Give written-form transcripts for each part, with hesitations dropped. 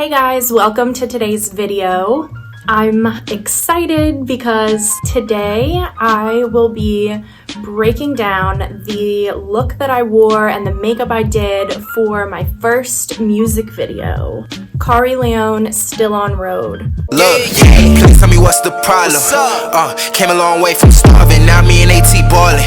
Hey guys, welcome to today's video. I'm excited because today I will be breaking down the look that I wore and the makeup I did for my first music video. Khari Leone, Still on Road. Look, please tell me what's the problem. Came a long way from starving, now me and AT ballin'.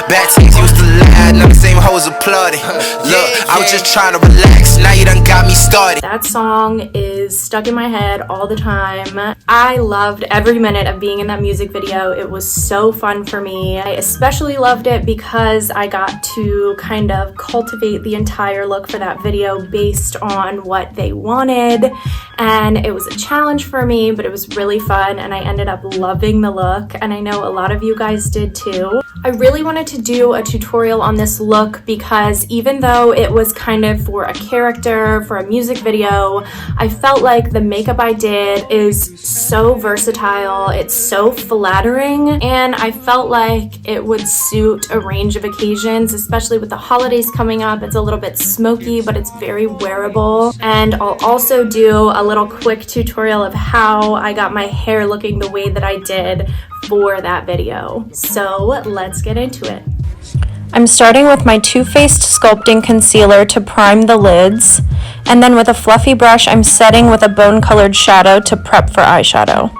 Bad things used to lie, now the same hoes applauding. Look, I was just trying to relax, now you done got me started. That song is stuck in my head all the time. I loved every minute of being in that music video. It was so fun for me. I especially loved it because I got to kind of cultivate the entire look for that video based on what they wanted, and it was a challenge for me, but it was really fun and I ended up loving the look, and I know a lot of you guys did too. I really wanted to do a tutorial on this look because even though it was kind of for a character, for a music video, I felt like the makeup I did is so versatile, it's so flattering, and I felt like it would suit a range of occasions, especially with the holidays coming up. It's a little bit smoky, but it's very wearable. And I'll also do a little quick tutorial of how I got my hair looking the way that I did for that video. So let's get into it. I'm starting with my Too Faced Sculpting Concealer to prime the lids, and then with a fluffy brush I'm setting with a bone colored shadow to prep for eyeshadow.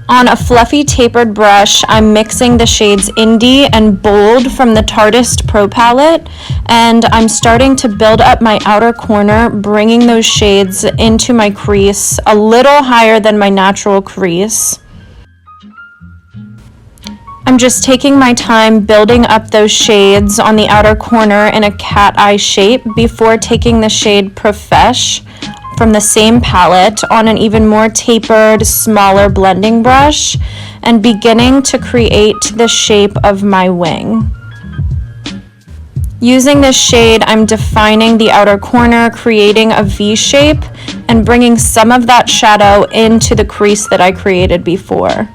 On a fluffy tapered brush, I'm mixing the shades Indie and Bold from the Tarteist Pro palette, and I'm starting to build up my outer corner, bringing those shades into my crease a little higher than my natural crease. I'm just taking my time building up those shades on the outer corner in a cat eye shape before taking the shade Profesh from the same palette on an even more tapered, smaller blending brush and beginning to create the shape of my wing. Using this shade, I'm defining the outer corner, creating a V shape, and bringing some of that shadow into the crease that I created before.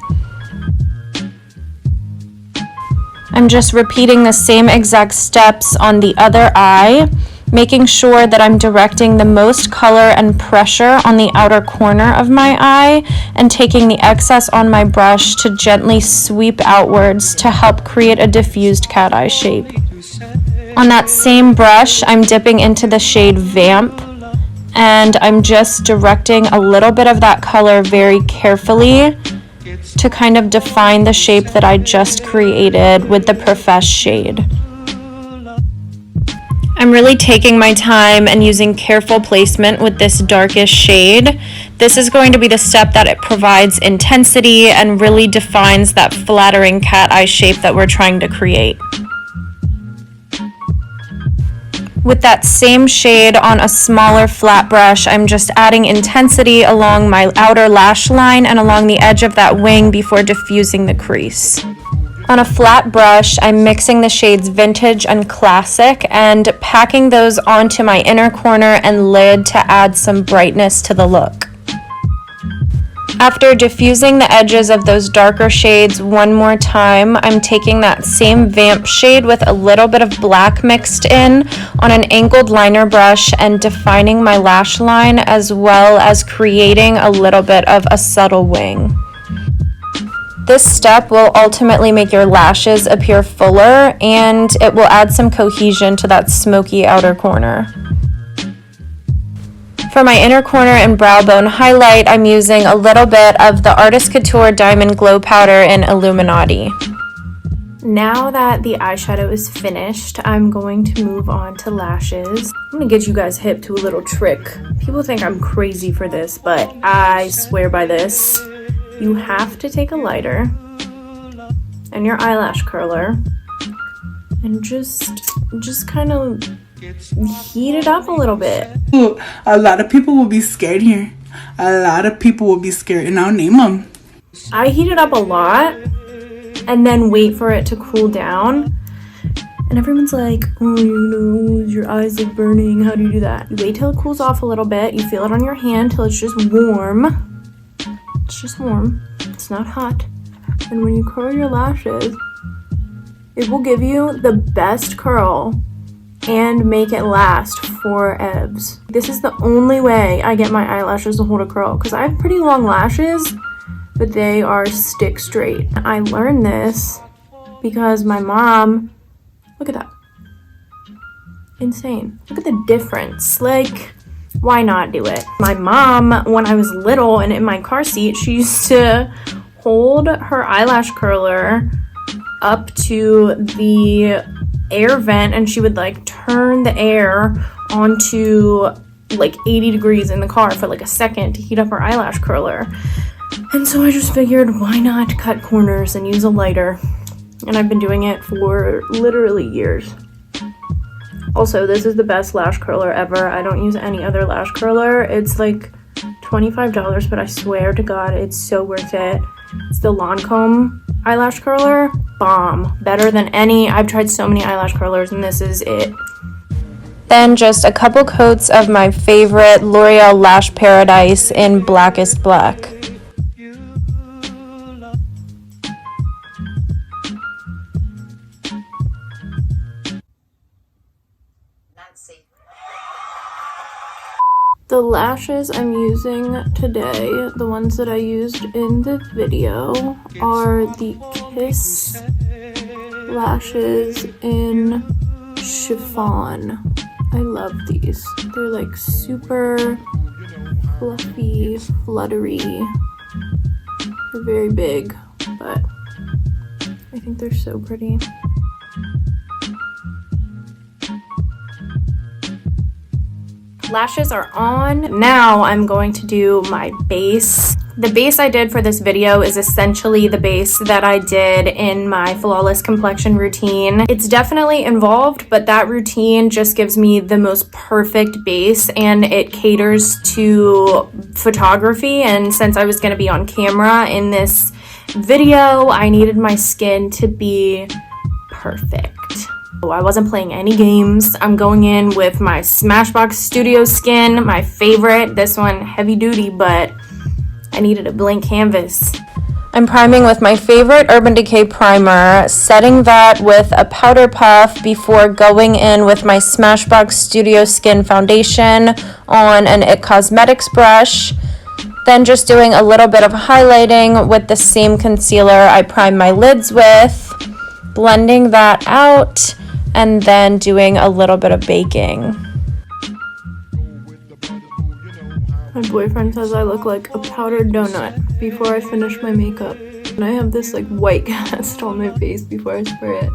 I'm just repeating the same exact steps on the other eye, making sure that I'm directing the most color and pressure on the outer corner of my eye and taking the excess on my brush to gently sweep outwards to help create a diffused cat eye shape. On that same brush, I'm dipping into the shade Vamp, and I'm just directing a little bit of that color very carefully to kind of define the shape that I just created with the Profesh shade. I'm really taking my time and using careful placement with this darkest shade. This is going to be the step that it provides intensity and really defines that flattering cat eye shape that we're trying to create. With that same shade on a smaller flat brush, I'm just adding intensity along my outer lash line and along the edge of that wing before diffusing the crease. On a flat brush, I'm mixing the shades Vintage and Classic and packing those onto my inner corner and lid to add some brightness to the look. After diffusing the edges of those darker shades one more time, I'm taking that same Vamp shade with a little bit of black mixed in on an angled liner brush and defining my lash line as well as creating a little bit of a subtle wing. This step will ultimately make your lashes appear fuller, and it will add some cohesion to that smoky outer corner. For my inner corner and brow bone highlight, I'm using a little bit of the Artist Couture Diamond Glow Powder in Illuminati. Now that the eyeshadow is finished, I'm going to move on to lashes. I'm gonna get you guys hip to a little trick. People think I'm crazy for this, but I swear by this. You have to take a lighter and your eyelash curler and just kind of heat it up a little bit. Ooh, a lot of people will be scared here. A lot of people will be scared, and I'll name them. I heat it up a lot and then wait for it to cool down. And everyone's like, oh, your eyes are burning. How do you do that? You wait till it cools off a little bit. You feel it on your hand till it's just warm. It's just warm. It's not hot. And when you curl your lashes, it will give you the best curl and make it last forever. This is the only way I get my eyelashes to hold a curl because I have pretty long lashes, but they are stick straight. I learned this because my mom, look at that. Insane. Look at the difference. Like, why not do it? My mom, when I was little and in my car seat, she used to hold her eyelash curler up to the air vent and she would like turn the air onto like 80 degrees in the car for like a second to heat up her eyelash curler. And so I just figured, why not cut corners and use a lighter? And I've been doing it for literally years. Also, this is the best lash curler ever. I don't use any other lash curler. It's like $25, but I swear to God, it's so worth it. It's the Lancome eyelash curler. Bomb. Better than any. I've tried so many eyelash curlers, and this is it. Then just a couple coats of my favorite L'Oreal Lash Paradise in Blackest Black. The lashes I'm using today, the ones that I used in the video, are the Kiss lashes in Chiffon. I love these. They're like super fluffy, fluttery. They're very big, but I think they're so pretty. Lashes are on. Now I'm going to do my base. The base I did for this video is essentially the base that I did in my Flawless Complexion routine. It's definitely involved, but that routine just gives me the most perfect base and it caters to photography. And since I was going to be on camera in this video, I needed my skin to be perfect. I wasn't playing any games. I'm going in with my Smashbox Studio Skin, my favorite. This one, heavy duty, but I needed a blank canvas. I'm priming with my favorite Urban Decay primer, setting that with a powder puff before going in with my Smashbox Studio Skin foundation on an IT Cosmetics brush. Then just doing a little bit of highlighting with the same concealer I primed my lids with, blending that out, and then doing a little bit of baking. My boyfriend says I look like a powdered donut before I finish my makeup. And I have this like white cast on my face before I spray it.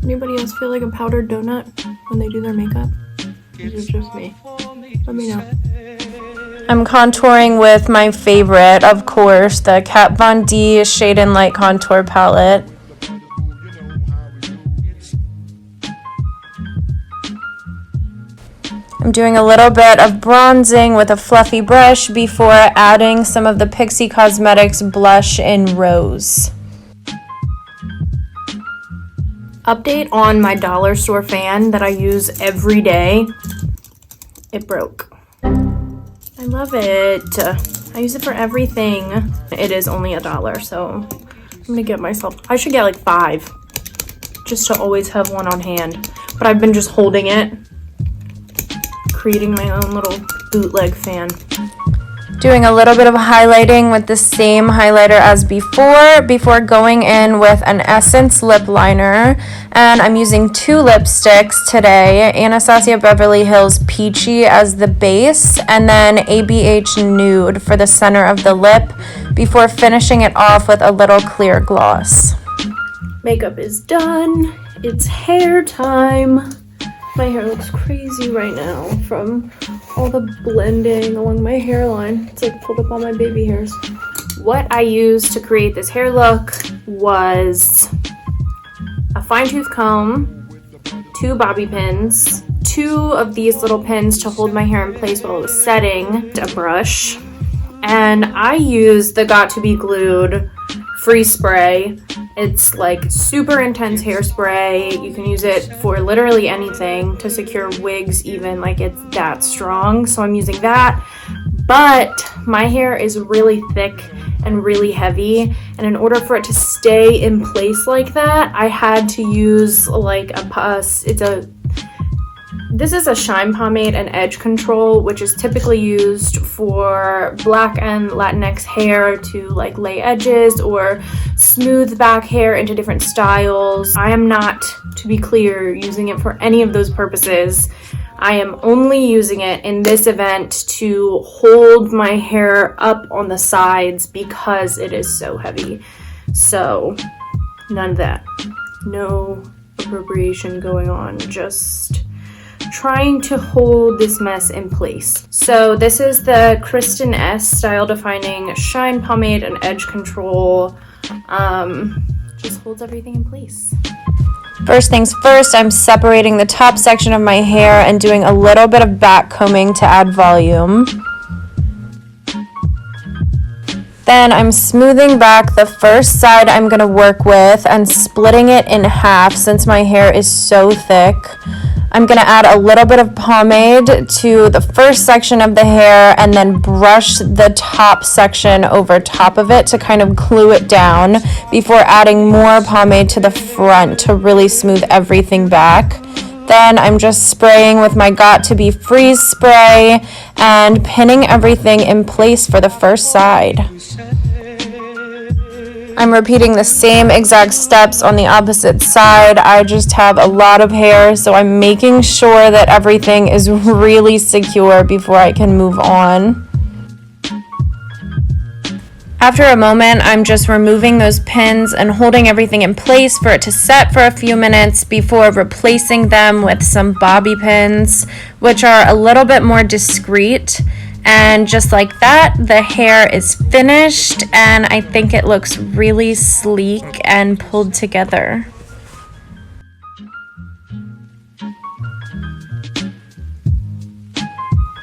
Anybody else feel like a powdered donut when they do their makeup? This is just me. Let me know. I'm contouring with my favorite, of course, the Kat Von D Shade and Light Contour Palette. I'm doing a little bit of bronzing with a fluffy brush before adding some of the Pixi Cosmetics blush in Rose. Update on my dollar store fan that I use every day. It broke. I love it. I use it for everything. It is only $1, so I'm gonna get myself, I should get like 5 just to always have one on hand. But I've been just holding it, creating my own little bootleg fan. Doing a little bit of highlighting with the same highlighter as before going in with an Essence lip liner. And I'm using 2 lipsticks today, Anastasia Beverly Hills Peachy as the base, and then ABH Nude for the center of the lip, before finishing it off with a little clear gloss. Makeup is done. It's hair time. My hair looks crazy right now from all the blending along my hairline. It's like pulled up all my baby hairs. What I used to create this hair look was a fine tooth comb, 2 bobby pins, 2 of these little pins to hold my hair in place while it was setting, a brush, and I used the Got To Be Glued Freeze Spray. It's like super intense hairspray. You can use it for literally anything, to secure wigs even, like it's that strong. So I'm using that, but my hair is really thick and really heavy, and in order for it to stay in place like that, I had to use like it's a This is a shine pomade and edge control, which is typically used for black and Latinx hair to like lay edges or smooth back hair into different styles. I am not, to be clear, using it for any of those purposes. I am only using it in this event to hold my hair up on the sides because it is so heavy. So none of that. No appropriation going on, just trying to hold this mess in place. So this is the Kristen S Style Defining Shine Pomade and Edge Control. Just holds everything in place. First things first, I'm separating the top section of my hair and doing a little bit of back combing to add volume. Then I'm smoothing back the first side I'm going to work with and splitting it in half since my hair is so thick. I'm going to add a little bit of pomade to the first section of the hair and then brush the top section over top of it to kind of glue it down before adding more pomade to the front to really smooth everything back. Then I'm just spraying with my Got To Be Freeze spray and pinning everything in place for the first side. I'm repeating the same exact steps on the opposite side. I just have a lot of hair, so I'm making sure that everything is really secure before I can move on. After a moment, I'm just removing those pins and holding everything in place for it to set for a few minutes before replacing them with some bobby pins, which are a little bit more discreet. And just like that, the hair is finished, and I think it looks really sleek and pulled together.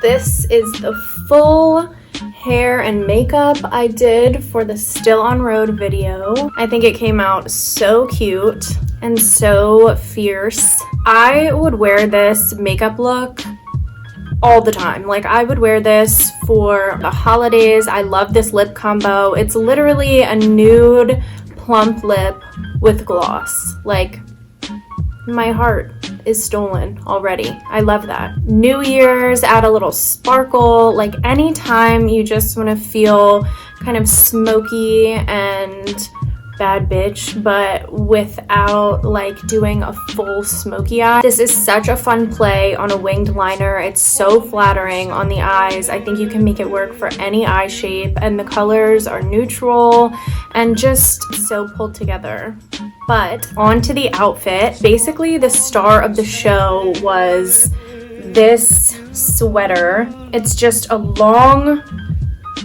This is the full hair and makeup I did for the Still on Road video. I think it came out so cute and so fierce. I would wear this makeup look all the time. Like, I would wear this for the holidays. I love this lip combo. It's literally a nude plump lip with gloss. Like, my heart is stolen already. I love that. New Year's, add a little sparkle. Like, anytime you just want to feel kind of smoky and bad bitch, but without like doing a full smoky eye. This is such a fun play on a winged liner. It's so flattering on the eyes. I think you can make it work for any eye shape, and the colors are neutral and just so pulled together. But on to the outfit. Basically, the star of the show was this sweater. It's just a long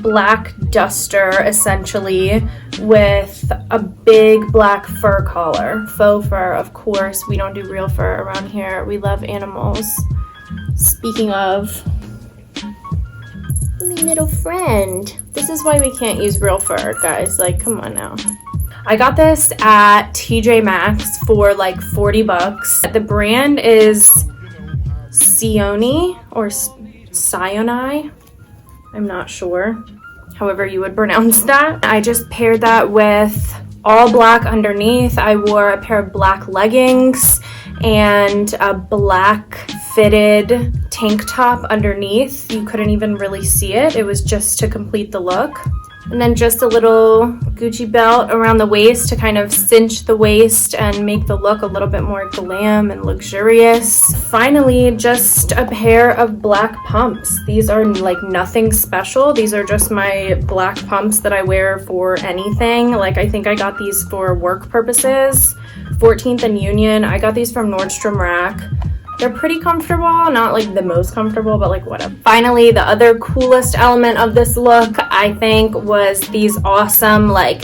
black duster, essentially, with a big black fur collar. Faux fur, of course. We don't do real fur around here. We love animals. Speaking of, my little friend. This is why we can't use real fur, guys. Like, come on now. I got this at TJ Maxx for like 40 bucks. The brand is Sioni or Sioni. I'm not sure, however you would pronounce that. I just paired that with all black underneath. I wore a pair of black leggings and a black fitted tank top underneath. You couldn't even really see it. It was just to complete the look. And then just a little Gucci belt around the waist to kind of cinch the waist and make the look a little bit more glam and luxurious. Finally, just a pair of black pumps. These are like nothing special. These are just my black pumps that I wear for anything. Like, I think I got these for work purposes. 14th and Union. I got these from Nordstrom Rack. They're pretty comfortable, not like the most comfortable, but like whatever. Finally, the other coolest element of this look, I think, was these awesome like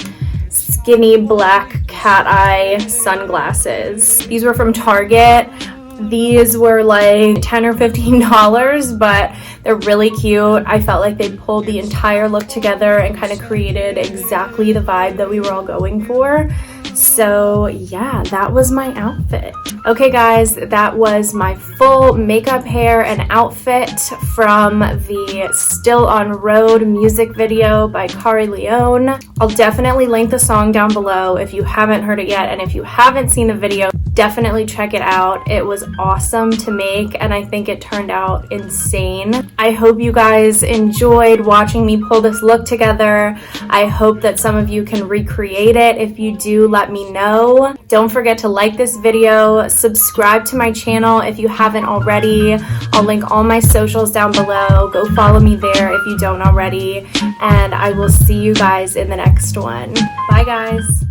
skinny black cat eye sunglasses. These were from Target. These were like $10 or $15, but they're really cute. I felt like they pulled the entire look together and kind of created exactly the vibe that we were all going for. So yeah, that was my outfit. Okay guys, that was my full makeup, hair, and outfit from the Still on Road music video by Khari Leone. I'll definitely link the song down below if you haven't heard it yet, and if you haven't seen the video, definitely check it out. It was awesome to make, and I think it turned out insane. I hope you guys enjoyed watching me pull this look together. I hope that some of you can recreate it. If you do, let me know. Don't forget to like this video, subscribe to my channel if you haven't already. I'll link all my socials down below. Go follow me there if you don't already, and I will see you guys in the next one. Bye guys.